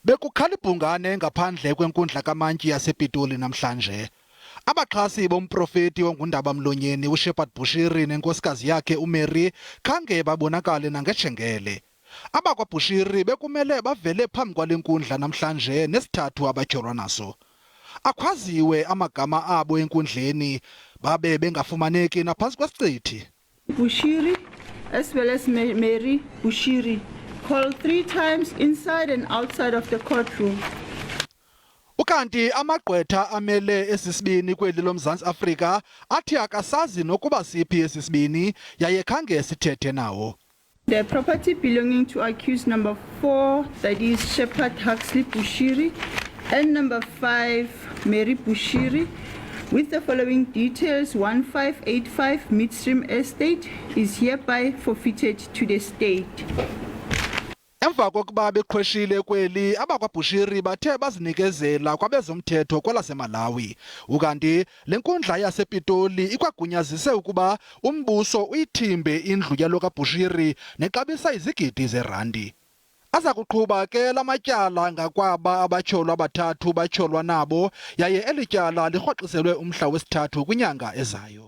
Bekukhalibhungane ngaphandle kwenkundla kamantyi yasePitoli namhlanje. Abaxhasi bomprofethi ongundaba mlonyeni uShepherd Bushiri nenkosikazi yakhe uMary khange babonakale nangejengele. AbakwaBushiri bekumele bavele phambi kwale nkundla namhlanje nesithathu abatyholwa naso. Akhwaziwe amagama abo enkundleni babe bengafumaneki naphantsi kwesiqithi. Bushiri as well as Mary Bushiri called 3 times inside and outside of the courtroom. Ukanti amagqwetha amele esisibini kweli loMzantsi Afrika athi akasazi nokuba siphi esisibini yaye khange sithethe nawo. The property belonging to accused number 4, that is Shepherd Huxley Bushiri, and number 5, Mary Bushiri, with the following details: 1585 Midstream Estate is hereby forfeited to the state. Emvakokuba beqhweshile kweli abakwaBushiri bathe bazinikezela kwabezomthetho kwelaseMalawi. Ukanti lenkundla yasePitoli ikwagunyazise ukuba umbuso uyithimbe indlu yalo kaBushiri nexabisa izigidi zeeRandi. Aza kuqhuba ke lamatyala ngakwaba abatyholwa abathathu batyholwa nabo yaye elityala lirhoxiselwe umhla wesithathu kwinyanga ezayo.